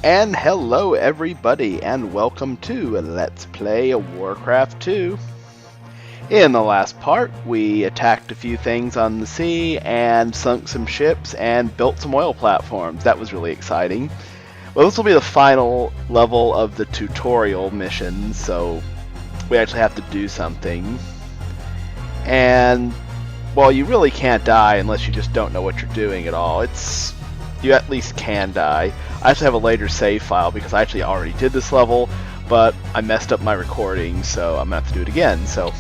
And hello everybody, and welcome to Let's Play Warcraft 2. In the last part, we attacked a few things on the sea, and sunk some ships, and built some oil platforms. That was really exciting. Well, this will be the final level of the tutorial mission, so we actually have to do something. And, well, you really can't die unless you just don't know what you're doing at all. You at least can die. I actually have a later save file because I actually already did this level, but I messed up my recording, so I'm going to have to do it again. So,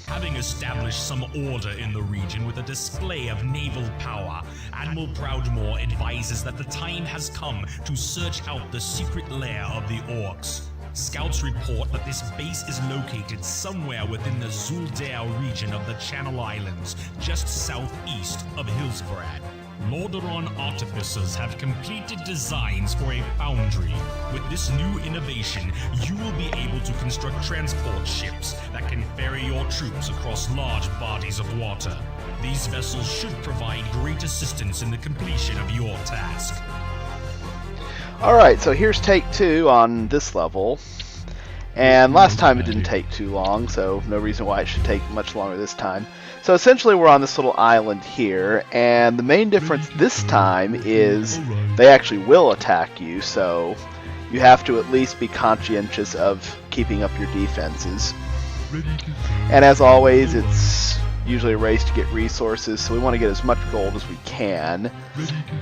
having established some order in the region with a display of naval power, Admiral Proudmoore advises that the time has come to search out the secret lair of the Orcs. Scouts report that this base is located somewhere within the Zuldare region of the Channel Islands, just southeast of Hillsbrad. Lordaeron artificers have completed designs for a foundry. With this new innovation, you will be able to construct transport ships that can ferry your troops across large bodies of water. These vessels should provide great assistance in the completion of your task. alright, so here's take 2 on this level. And last time it didn't take too long, so no reason why it should take much longer this time. So essentially we're on this little island here, and the main difference this time is they actually will attack you, so you have to at least be conscientious of keeping up your defenses. And as always, it's usually a race to get resources, so we want to get as much gold as we can.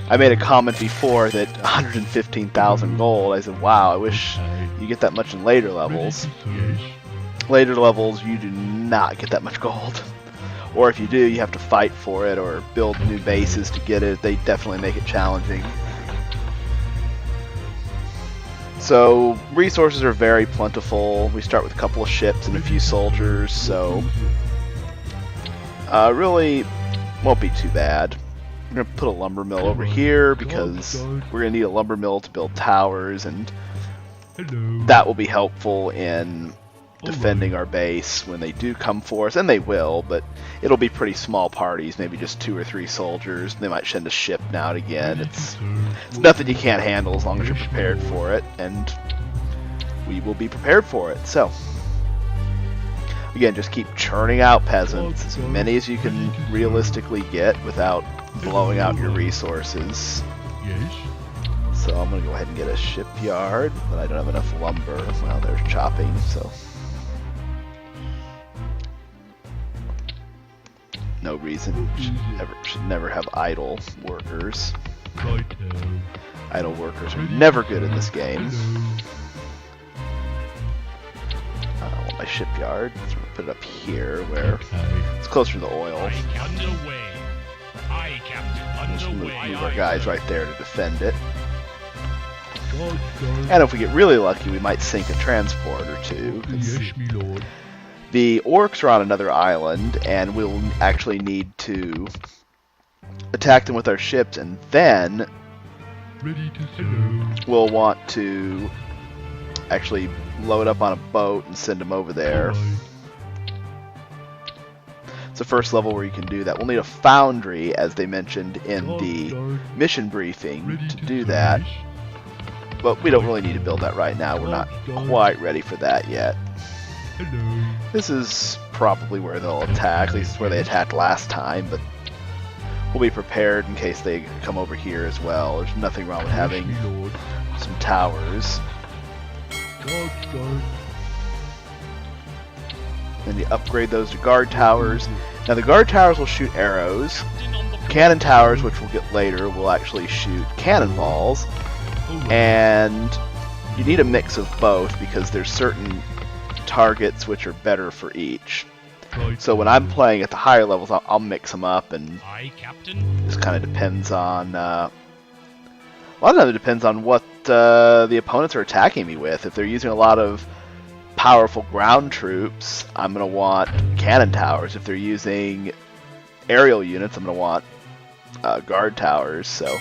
I made a comment before that 115,000 gold. I said, wow, I wish you get that much in later levels. Later levels, you do not get that much gold. Or if you do, you have to fight for it or build new bases to get it. They definitely make it challenging. So, resources are very plentiful. We start with a couple of ships and a few soldiers, so really won't be too bad. I'm going to put a lumber mill over here because we're going to need a lumber mill to build towers, and that will be helpful in defending our base when they do come for us, and they will, but it'll be pretty small parties, maybe just 2 or 3 soldiers. They might send a ship now and again. It's nothing you can't handle as long as you're prepared for it, and we will be prepared for it. So again, just keep churning out peasants, as many as you can realistically get without blowing out your resources. So I'm going to go ahead and get a shipyard, but I don't have enough lumber. Well, there's chopping, so no reason. Should never have idle workers. Idle workers are never good in this game. I want my shipyard, so I'm going to put it up here where it's closer to the oil. Just move our guys right there to defend it. And if we get really lucky, we might sink a transport or two. The orcs are on another island, and we'll actually need to attack them with our ships, and then we'll want to actually load up on a boat and send them over there. It's the first level where you can do that. We'll need a foundry, as they mentioned in the mission briefing, to do that. But we don't really need to build that right now. We're not quite ready for that yet. This is probably where they'll attack. At least it's where they attacked last time, but we'll be prepared in case they come over here as well. There's nothing wrong with having some towers. Then you upgrade those to guard towers. Now the guard towers will shoot arrows. Cannon towers, which we'll get later, will actually shoot cannonballs. And you need a mix of both because there's certain targets which are better for each. So when I'm playing at the higher levels, I'll mix them up, and this kind of depends on a lot of it depends on what the opponents are attacking me with. If they're using a lot of powerful ground troops, I'm going to want cannon towers. If they're using aerial units, I'm going to want guard towers. So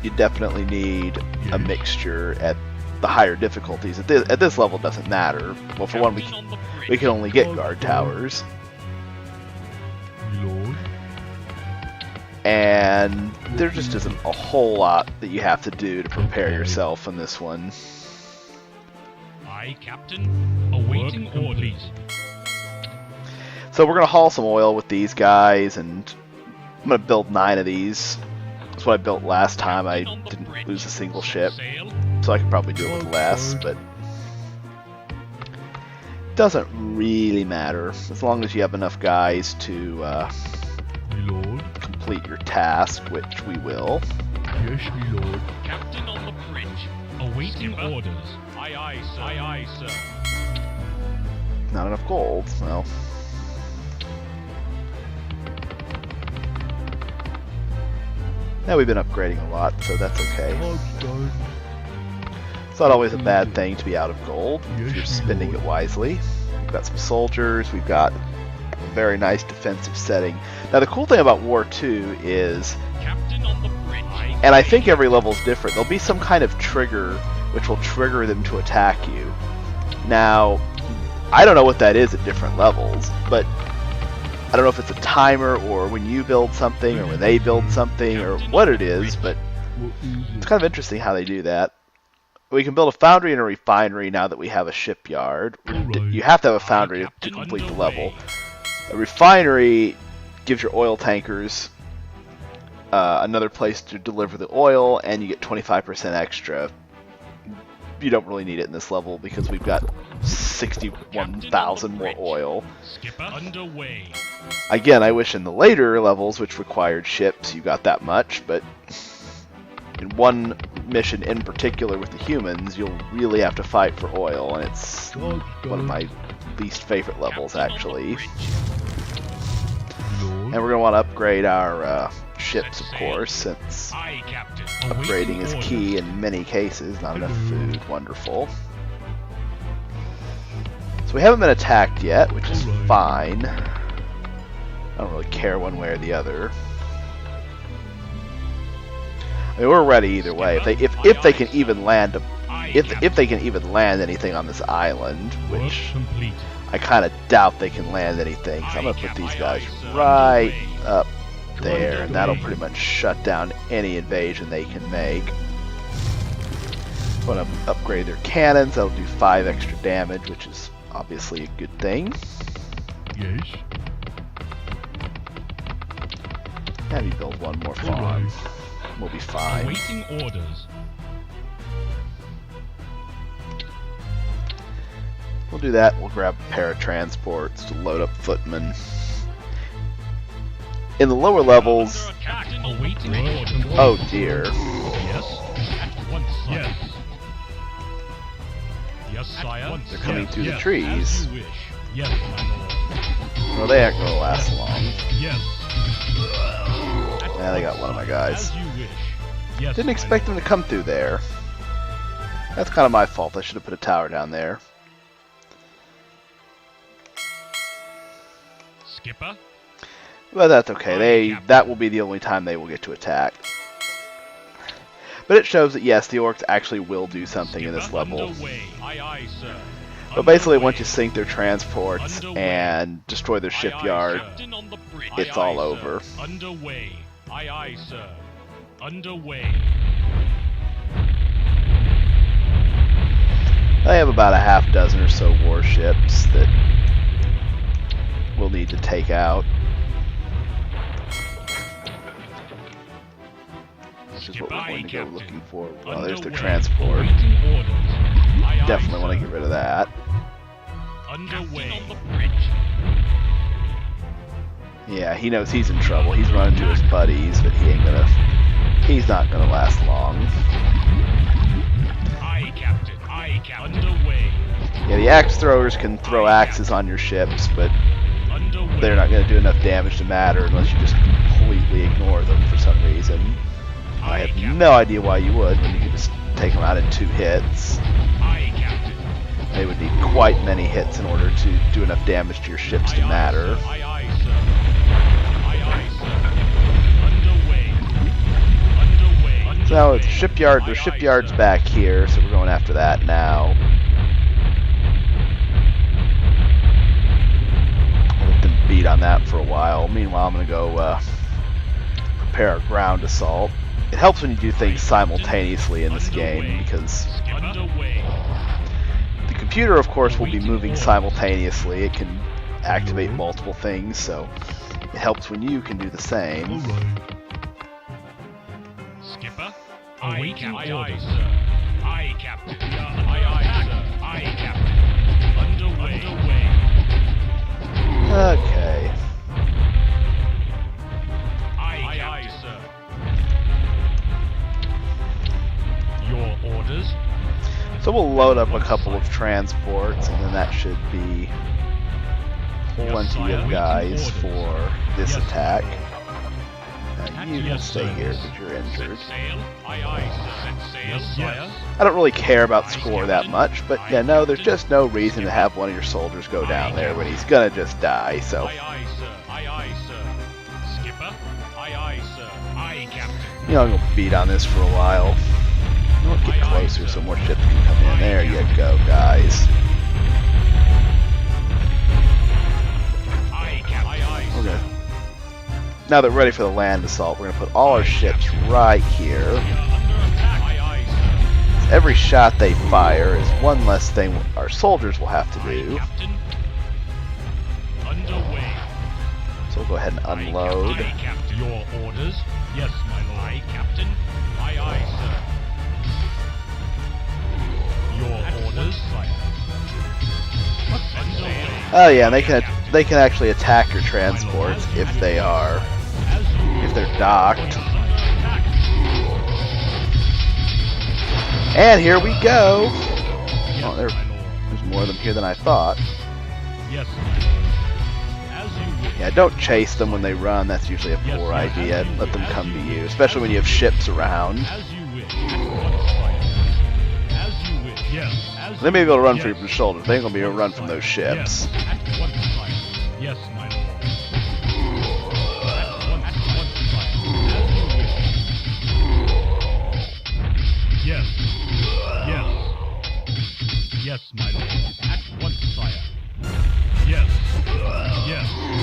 you definitely need a mixture at the higher difficulties. At this level, it doesn't matter. Well, for one, we can only get guard towers. And there just isn't a whole lot that you have to do to prepare yourself in this one. Aye, Captain. Awaiting orders. So we're going to haul some oil with these guys, and I'm going to build 9 of these. That's what I built last time. I didn't lose a single ship, so I could probably do it with less, but it doesn't really matter as long as you have enough guys to complete your task, which we will. Yes, my lord. Captain on the bridge. Awaiting orders. Aye, aye, sir. Aye, aye, sir. Not enough gold. Well, now we've been upgrading a lot, so that's okay. It's not always a bad thing to be out of gold if you're spending it wisely. We've got some soldiers. We've got a very nice defensive setting. Now the cool thing about War 2 is, Captain on the bridge. and I think every level's different, there'll be some kind of trigger which will trigger them to attack you. Now, I don't know what that is at different levels, but I don't know if it's a timer or when you build something or when they build something or what it is, but it's kind of interesting how they do that. We can build a foundry and a refinery now that we have a shipyard. You have to have a foundry to complete the level. A refinery gives your oil tankers another place to deliver the oil, and you get 25% extra. You don't really need it in this level because we've got 61,000 more oil. Skipper underway. Again, I wish in the later levels, which required ships, you got that much, but in one mission in particular with the humans, you'll really have to fight for oil, and it's one of my least favorite levels, actually. And we're going to want to upgrade our ships, of course, since upgrading is key in many cases. Not enough food, wonderful. So we haven't been attacked yet, which is fine. I don't really care one way or the other. I mean, we're ready either way. If they can even land if they can even land anything on this island, which I kind of doubt they can land anything. So I'm gonna put these guys right up there, and that'll pretty much shut down any invasion they can make. I'm gonna upgrade their cannons. That'll do 5 extra damage, which is obviously a good thing. Yes. Have you build one more farm. We'll be fine. Awaiting orders. We'll do that. We'll grab a pair of transports to load up footmen. In the lower levels... Awaiting orders. Oh dear. Yes. At once, yes. Yes, sire. They're coming through the As trees. you wish. Yes, my lord. Well, they aren't going to last long. Yes. Yeah, they got one of my guys. As you wish. Yes, Didn't my expect them to come through there. That's kind of my fault. I should have put a tower down there. Skipper. But that's okay. That will be the only time they will get to attack. But it shows that yes, the orcs actually will do something in this level. Underway. Aye, aye, sir. But basically, once you sink their transports and destroy their Aye, aye, shipyard, Captain on the bridge. it's Aye, all aye, over. sir. Underway. Aye, aye, sir. Underway. I have about a half dozen or so warships that we'll need to take out. Which is what we're going to go looking for. Well, there's their transport. Awaiting orders. Aye, aye, Definitely want to sir. get rid of that. Underway. On the bridge. Yeah, he knows he's in trouble. He's running to his buddies, but he's not gonna last long. Aye, Captain. Aye, Captain. Underway. Yeah, the axe throwers can throw axes on your ships, but Underway. they're not gonna do enough damage to matter unless you just completely ignore them for some reason. I Aye, have Captain. no idea why you would when you can just take them out in 2 hits. Aye, Captain. They would need quite many hits in order to do enough damage to your ships to Aye, aye, matter. sir. Aye, aye, sir. Aye, aye, sir. Underway. Underway. So now Underway. it's shipyard. Aye, There's aye, shipyards sir. back here, so we're going after that now. I'll let them beat on that for a while. Meanwhile, I'm gonna go prepare our ground assault. It helps when you do things simultaneously in this game, because the computer, of course, will be moving simultaneously. It can activate multiple things, so it helps when you can do the same. Skipper, awaiting orders. Aye, Captain. Aye, Captain. Underway. Okay. Aye, sir. Your orders? So we'll load up a couple of transports, and then that should be plenty of guys for this attack. Now you can stay here because you're injured. I don't really care about score that much, but yeah, no, there's just no reason to have one of your soldiers go down there when he's gonna just die, so. You know, I'm gonna beat on this for a while. You know what, get closer so more ships can come in. There you go, guys. Okay. Now that we're ready for the land assault, we're going to put all our ships right here. Every shot they fire is one less thing our soldiers will have to do. So we'll go ahead and unload. Your orders? Yes, my lord. Aye, Captain. Aye, aye, sir. Your orders? Oh yeah, and they can actually attack your transports if they're docked. And here we go. Oh, there's more of them here than I thought. Yes, yeah, don't chase them when they run. That's usually a poor idea. Let them come to you, especially when you have ships around. They may be able to run from your shoulders. They ain't gonna be able to run from those ships. Yes, my lord. Yes. Yes, my lord. At once, sire. Yes.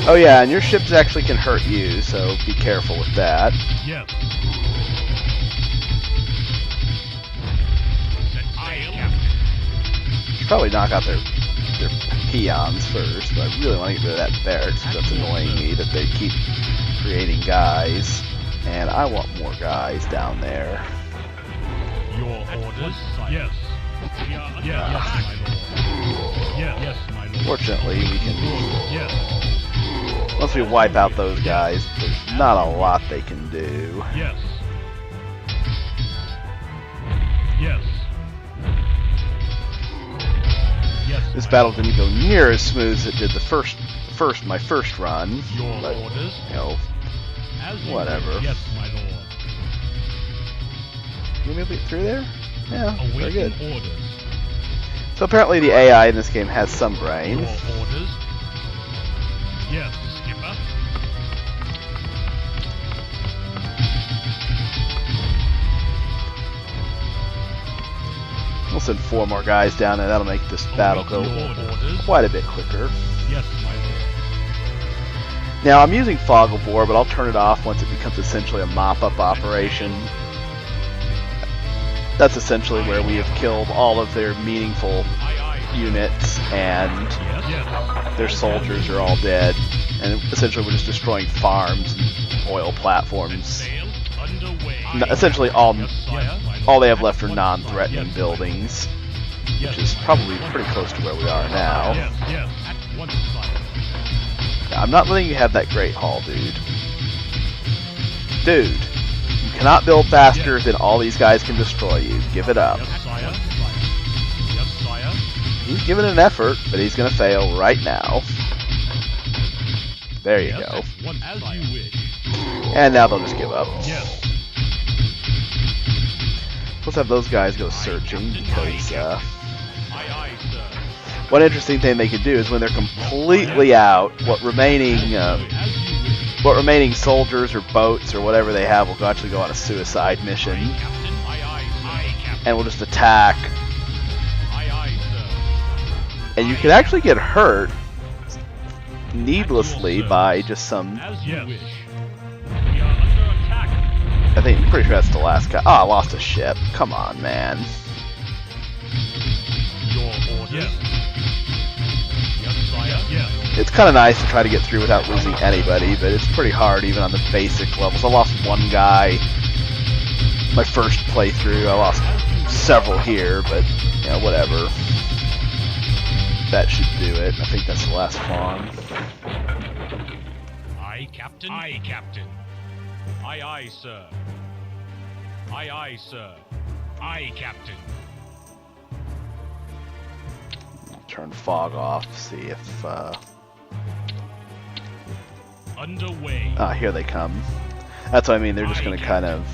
Oh yeah, and your ships actually can hurt you, so be careful with that. Yes. Should probably knock out their peons first, but I really want to get rid of that barracks because that's annoying me that they keep creating guys, and I want more guys down there. Your orders? Yes. Yes, my lord. Fortunately, we can. Once we wipe out those guys, there's not a lot they can do. Yes. This battle didn't go near as smooth as it did my first run. Your But, orders? you know, whatever. Yes, my lord. You able to get through there? Yeah, very Awaiting good. orders. So apparently the AI in this game has some brain. Your orders? Yes, skipper. We'll send 4 more guys down there. That'll make this battle go quite a bit quicker. Yes, my lord. Now I'm using Fog of War, but I'll turn it off once it becomes essentially a mop-up operation. That's essentially where we have killed all of their meaningful units and their soldiers are all dead. And essentially we're just destroying farms and oil platforms. Essentially all they have left are non-threatening buildings, which is probably pretty close to where we are now. I'm not letting you have that Great Hall, dude. Dude, you cannot build faster than all these guys can destroy you. Give it up. He's giving an effort, but he's going to fail right now. There you go. And now they'll just give up. Let's have those guys go searching, because one interesting thing they could do is when they're completely out, what remaining soldiers or boats or whatever they have will actually go on a suicide mission, and we'll just attack. And you can actually get hurt needlessly by just some I'm pretty sure that's the last guy. Oh, I lost a ship. Come on, man. Your order. Yes. Yes, sire. Yes. It's kind of nice to try to get through without losing anybody, but it's pretty hard even on the basic levels. I lost one guy my first playthrough. I lost several here, but you know, whatever. That should do it. I think that's the last farm. Aye, Captain. Aye, Captain. Aye, aye, sir. Aye, aye, sir. Aye, Captain. Turn fog off, see if Underway. ah, here they come. That's what I mean, they're just gonna kind of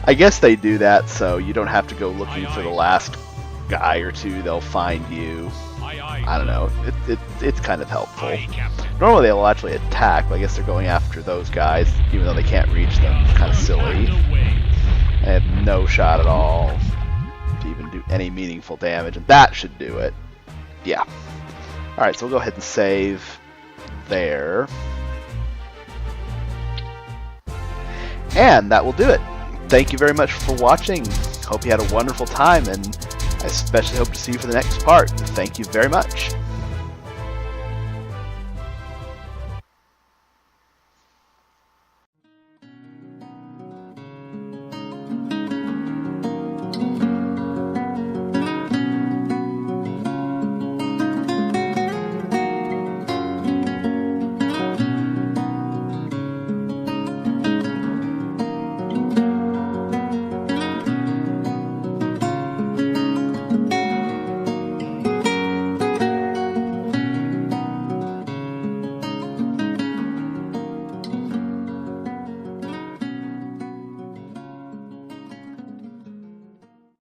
I guess they do that so you don't have to go looking for the last guy or two, they'll find you. I don't know, it's kind of helpful. Normally they'll actually attack, but I guess they're going after those guys, even though they can't reach them. It's kind of silly. They have no shot at all to even do any meaningful damage, and that should do it. Yeah. Alright, so we'll go ahead and save there. And that will do it. Thank you very much for watching. Hope you had a wonderful time, and I especially hope to see you for the next part. Thank you very much.